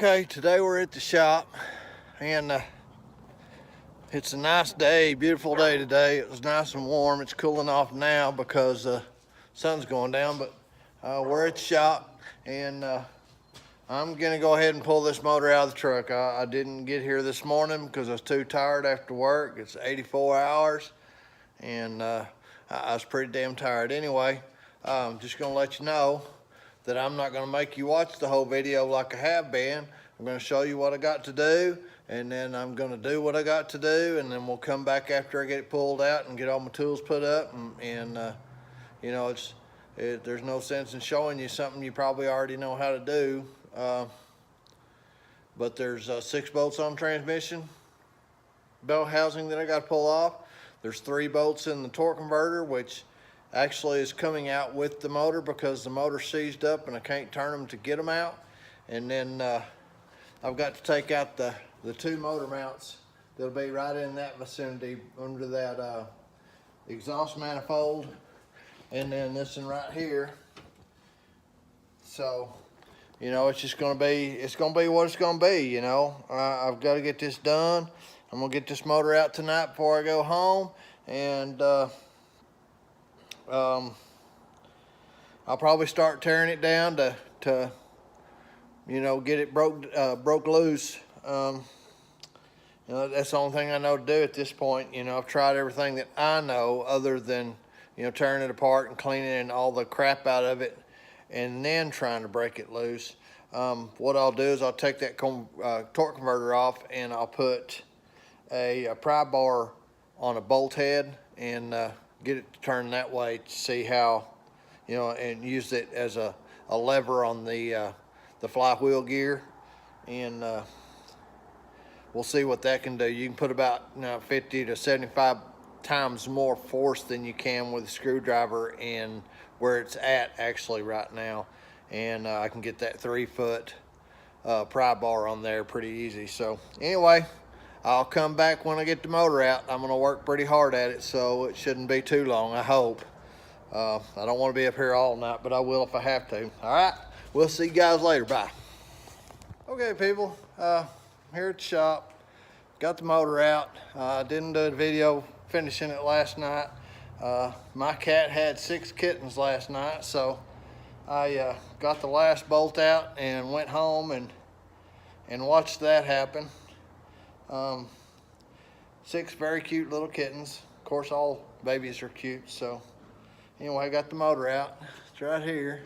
Okay, today we're at the shop, and it's a nice day, beautiful day today. It was nice and warm. It's cooling off now because the sun's going down, but we're at the shop, and I'm gonna go ahead and pull this motor out of the truck. I didn't get here this morning because I was too tired after work. It's 84 hours, and I was pretty damn tired. Anyway, I'm just gonna let you know that I'm not gonna make you watch the whole video like I have been. I'm gonna show you what I got to do, and then I'm gonna do what I got to do, and then we'll come back after I get it pulled out and get all my tools put up, and you know, there's no sense in showing you something you probably already know how to do. But there's 6 bolts on transmission belt housing that I got to pull off. There's 3 bolts in the torque converter, which actually is coming out with the motor because the motor's seized up and I can't turn them to get them out. And then I've got to take out the 2 motor mounts that'll be right in that vicinity under that exhaust manifold, and then this one right here. So, you know, it's gonna be what it's gonna be, you know. I've got to get this done. I'm gonna get this motor out tonight before I go home, and I'll probably start tearing it down to you know, get it broke loose. You know, that's the only thing I know to do at this point. You know, I've tried everything that I know other than, you know, tearing it apart and cleaning all the crap out of it and then trying to break it loose. What I'll do is I'll take that torque converter off, and I'll put a pry bar on a bolt head and get it to turn that way to see how, you know, and use it as a lever on the flywheel gear, and we'll see what that can do. You can put about 50 to 75 times more force than you can with a screwdriver in where it's at actually right now, and I can get that 3-foot pry bar on there pretty easy. So anyway, I'll come back when I get the motor out. I'm gonna work pretty hard at it, so it shouldn't be too long, I hope. I don't want to be up here all night, but I will if I have to. All right, we'll see you guys later. Bye. Okay, people, here at the shop, got the motor out. I didn't do a video finishing it last night. My cat had 6 kittens last night, so I got the last bolt out and went home and watched that happen. 6 very cute little kittens. Of course, all babies are cute. So anyway, I got the motor out. It's right here.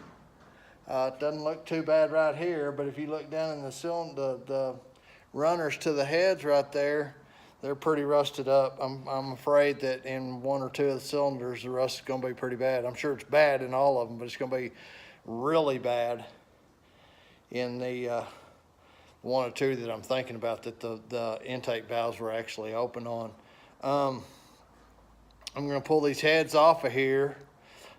It doesn't look too bad right here, but if you look down in the cylinder, the runners to the heads right there, they're pretty rusted up. I'm afraid that in 1 or 2 of the cylinders, the rust is going to be pretty bad. I'm sure it's bad in all of them, but it's going to be really bad in the 1 or 2 that I'm thinking about that the intake valves were actually open on. I'm going to pull these heads off of here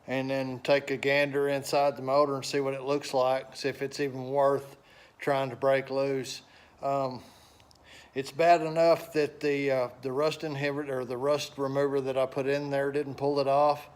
and then take a gander inside the motor and see what it looks like, see if it's even worth trying to break loose. It's bad enough that the rust inhibitor or the rust remover that I put in there didn't pull it off,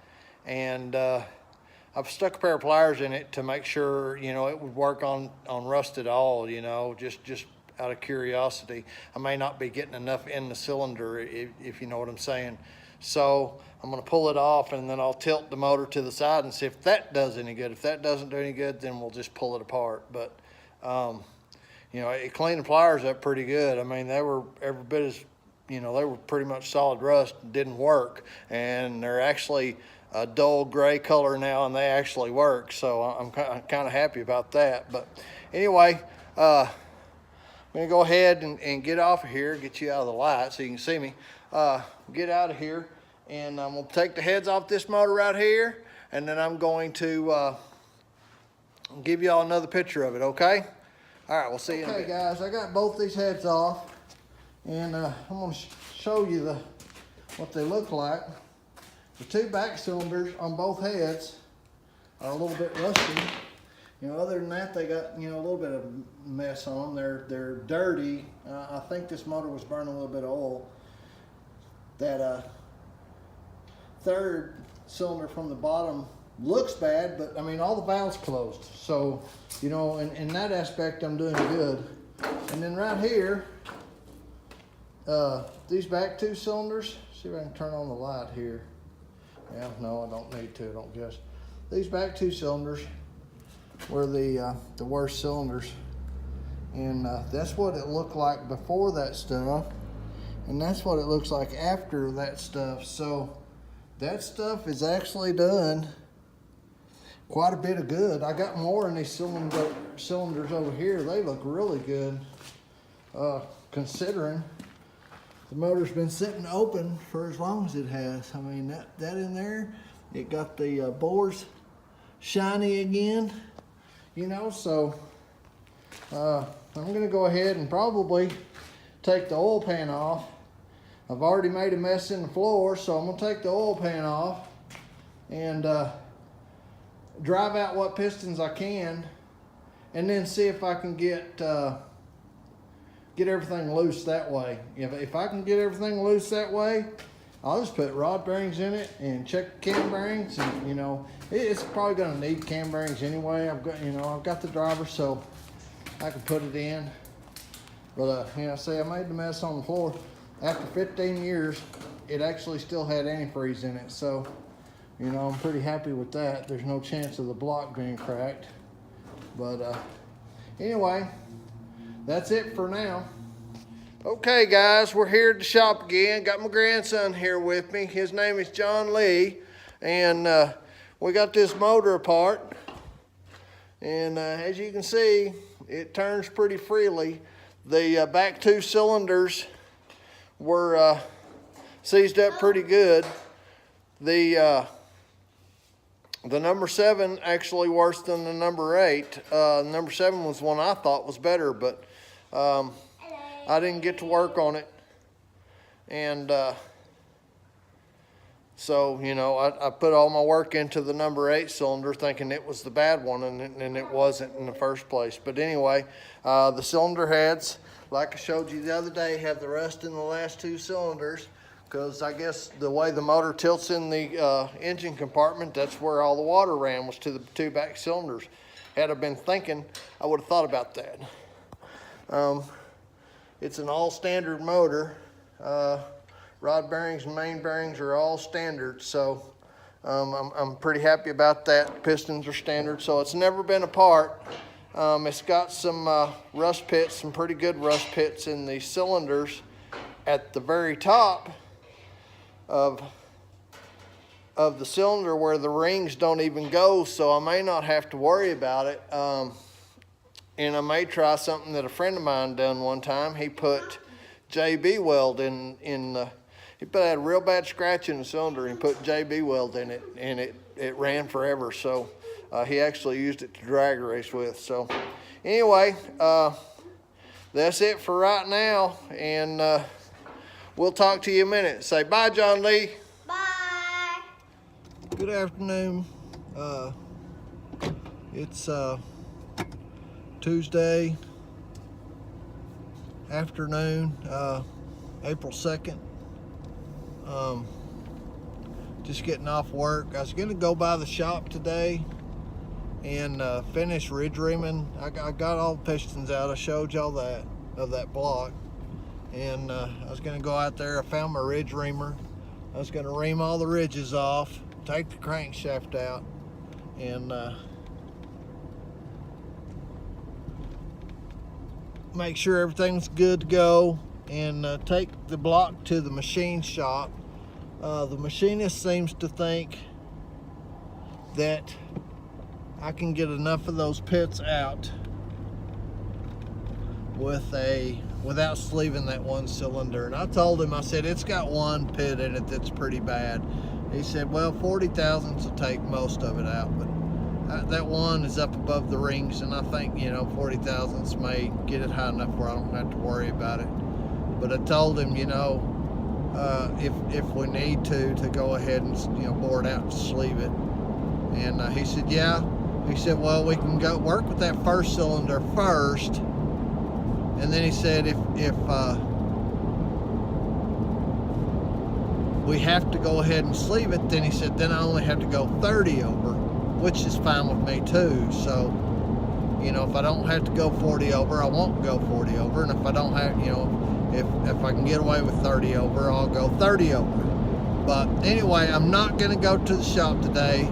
and I've stuck a pair of pliers in it to make sure, you know, it would work on rust at all, you know, just out of curiosity. I may not be getting enough in the cylinder, if you know what I'm saying. So I'm gonna pull it off, and then I'll tilt the motor to the side and see if that does any good. If that doesn't do any good, then we'll just pull it apart. But you know, it cleaned the pliers up pretty good. I mean, they were every bit as, you know, they were pretty much solid rust, didn't work, and they're actually a dull gray color now, and they actually work. So I'm kind of happy about that. But anyway, I'm gonna go ahead and get off of here, get you out of the light so you can see me. Get out of here, and I'm gonna take the heads off this motor right here, and then I'm going to give y'all another picture of it, okay? All right, we'll see you in a bit. Okay, guys, I got both these heads off, and I'm gonna show you what they look like. The 2 back cylinders on both heads are a little bit rusty. You know, other than that, they got, you know, a little bit of mess on them. They're dirty. I think this motor was burning a little bit of oil. That 3rd cylinder from the bottom looks bad, but I mean, all the valves closed. So, you know, in that aspect, I'm doing good. And then right here, these back two cylinders, see if I can turn on the light here. Yeah, no, I don't need to, I don't guess. These back two cylinders were the worst cylinders. And that's what it looked like before that stuff. And that's what it looks like after that stuff. So that stuff is actually done quite a bit of good. I got more in these cylinders over here. They look really good, considering the motor's been sitting open for as long as it has. I mean, that in there, it got the bores shiny again, you know, so I'm gonna go ahead and probably take the oil pan off. I've already made a mess in the floor, so I'm gonna take the oil pan off and drive out what pistons I can, and then see if I can get everything loose that way. If I can get everything loose that way, I'll just put rod bearings in it and check the cam bearings, and you know, it's probably gonna need cam bearings anyway. I've got the driver, so I can put it in. But you know, see, I made the mess on the floor. After 15 years, it actually still had antifreeze in it, so you know, I'm pretty happy with that. There's no chance of the block being cracked. But anyway, that's it for now. Okay guys, we're here at the shop again. Got my grandson here with me. His name is John Lee. And we got this motor apart. And as you can see, it turns pretty freely. The back two cylinders were seized up pretty good. The number 7 actually worse than the number 8. Number 7 was one I thought was better, but I didn't get to work on it. And so, you know, I put all my work into the number 8 cylinder thinking it was the bad one, and it wasn't in the first place. But anyway, the cylinder heads, like I showed you the other day, have the rust in the last 2 cylinders. Because I guess the way the motor tilts in the engine compartment, that's where all the water ran, was to the 2 back cylinders. Had I been thinking, I would have thought about that. It's an all standard motor. Rod bearings and main bearings are all standard, so I'm pretty happy about that. Pistons are standard, so it's never been apart. It's got some rust pits, some pretty good rust pits in the cylinders at the very top of the cylinder where the rings don't even go, so I may not have to worry about it. And I may try something that a friend of mine done one time. He put JB weld in the, he had a real bad scratch in the cylinder and put JB weld in it, and it ran forever. So he actually used it to drag race with. So anyway, that's it for right now, and we'll talk to you in a minute. Say bye, John Lee. Bye. Good afternoon. It's Tuesday afternoon, April 2nd. Just getting off work. I was gonna go by the shop today and finish ridge reaming. I got all the pistons out. I showed y'all that, of that block. And I was gonna go out there. I found my ridge reamer. I was gonna ream all the ridges off, take the crankshaft out, and make sure everything's good to go, and take the block to the machine shop. The machinist seems to think that I can get enough of those pits out without sleeving that one cylinder. And I told him, I said, it's got one pit in it that's pretty bad. He said, well, 40 thousandths will take most of it out, but that one is up above the rings, and I think, you know, 40 thousandths may get it high enough where I don't have to worry about it. But I told him, you know, if we need to go ahead and, you know, bore it out and sleeve it. And he said, yeah. He said, well, we can go work with that first cylinder first. And then he said, if we have to go ahead and sleeve it, then he said, then I only have to go 30 over, which is fine with me too. So you know, if I don't have to go 40 over, I won't go 40 over. And if I don't have, you know, if I can get away with 30 over, I'll go 30 over. But anyway, I'm not going to go to the shop today.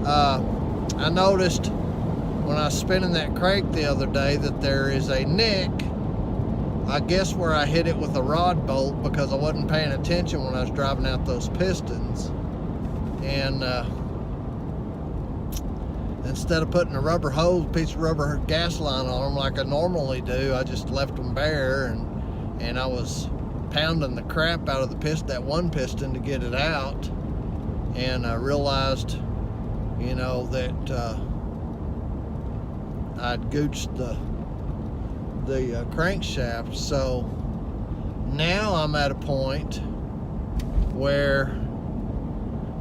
I noticed when I was spinning that crank the other day that there is a nick, I guess where I hit it with a rod bolt, because I wasn't paying attention when I was driving out those pistons. And instead of putting a rubber hose, piece of rubber gas line on them like I normally do, I just left them bare, and I was pounding the crap out of the piston, that one piston, to get it out. And I realized, you know, that I'd gooched the crankshaft. So now I'm at a point where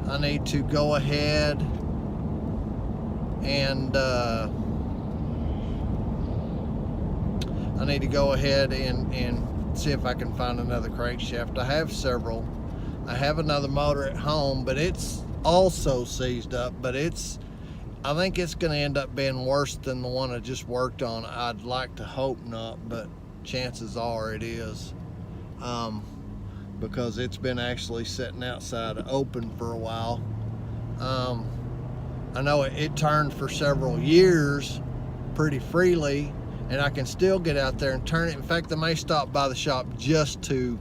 I need to go ahead and and see if I can find another crankshaft. I have several. I have another motor at home, but it's also seized up, but I think it's going to end up being worse than the one I just worked on. I'd like to hope not, but chances are it is, because it's been actually sitting outside open for a while. I know it turned for several years pretty freely, and I can still get out there and turn it. In fact, I may stop by the shop just to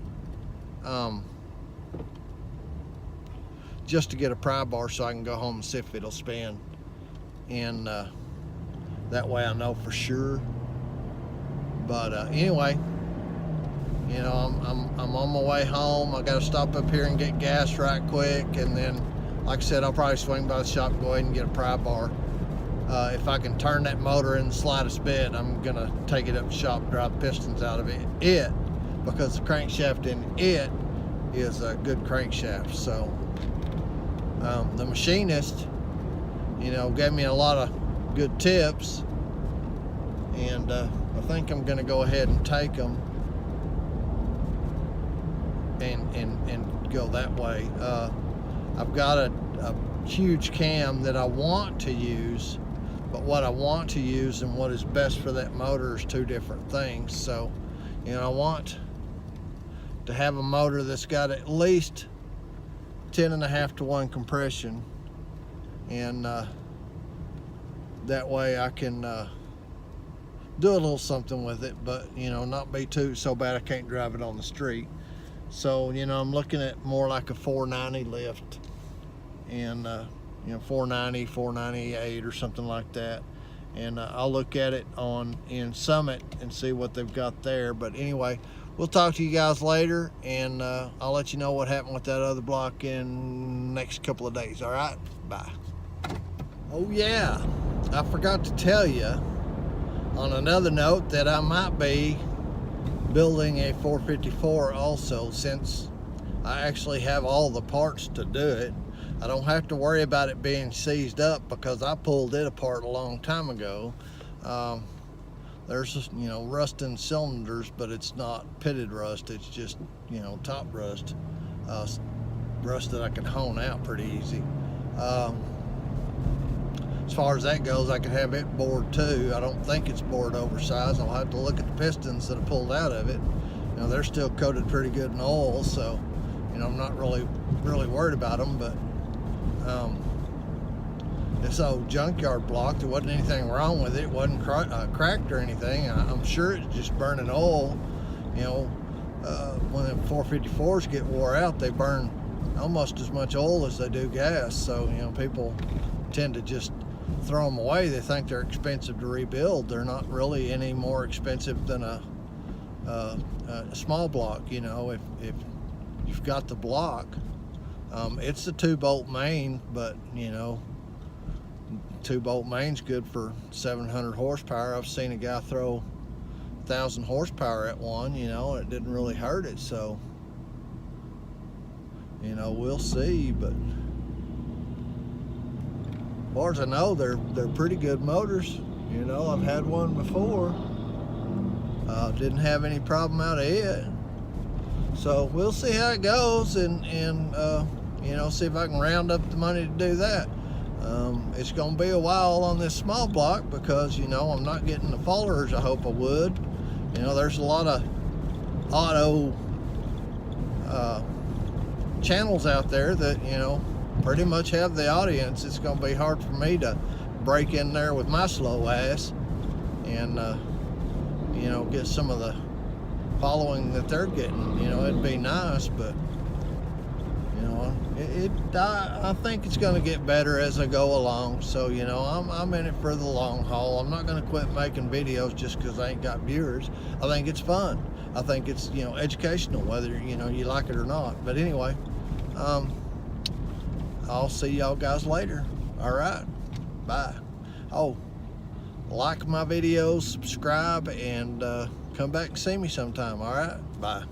get a pry bar so I can go home and see if it'll spin. And that way I know for sure. But anyway, you know, I'm on my way home. I got to stop up here and get gas right quick, and then, like I said, I'll probably swing by the shop and go ahead and get a pry bar. If I can turn that motor in the slightest bit, I'm gonna take it up to the shop and drive pistons out of it, because the crankshaft in it is a good crankshaft. So the machinist, you know, gave me a lot of good tips, and I think I'm gonna go ahead and take them and go that way. I've got a huge cam that I want to use, but what I want to use and what is best for that motor is two different things. So, you know, I want to have a motor that's got at least 10.5 to 1 compression, and that way I can do a little something with it, but, you know, not be so bad I can't drive it on the street. So, you know, I'm looking at more like a 490 lift, and you know, 490, 498 or something like that. And I'll look at it in Summit and see what they've got there. But anyway, we'll talk to you guys later, and I'll let you know what happened with that other block in the next couple of days. All right, bye. Oh yeah, I forgot to tell you on another note that I might be building a 454 also, since I actually have all the parts to do it. I don't have to worry about it being seized up, because I pulled it apart a long time ago. There's just, you know, rust in cylinders, but it's not pitted rust. It's just, you know, top rust, rust that I can hone out pretty easy. As far as that goes, I could have it bored too. I don't think it's bored oversized. I'll have to look at the pistons that I pulled out of it. You know, they're still coated pretty good in oil, so, you know, I'm not really worried about them. But this old junkyard block, there wasn't anything wrong with it. It wasn't cracked or anything. I'm sure it's just burning oil. You know, when the 454s get wore out, they burn almost as much oil as they do gas. So, you know, people tend to just throw them away. They think they're expensive to rebuild. They're not really any more expensive than a small block. You know, if you've got the block, it's a 2-bolt main, but, you know, 2-bolt main's good for 700 horsepower. I've seen a guy throw 1,000 horsepower at one, you know, and it didn't really hurt it. So, you know, we'll see. But as far as I know, they're pretty good motors. You know, I've had one before. Didn't have any problem out of it. So we'll see how it goes, and you know, see if I can round up the money to do that. It's gonna be a while on this small block because, you know, I'm not getting the followers I hope I would. You know, there's a lot of auto channels out there that, you know, pretty much have the audience. It's gonna be hard for me to break in there with my slow ass and you know, get some of the following that they're getting. You know, it'd be nice, but you know, I think it's going to get better as I go along. So, you know, I'm in it for the long haul. I'm not going to quit making videos just because I ain't got viewers. I think it's fun. I think it's, you know, educational, whether, you know, you like it or not. But anyway, I'll see y'all guys later. All right, bye. Oh, like my videos, subscribe, and come back and see me sometime. All right, bye.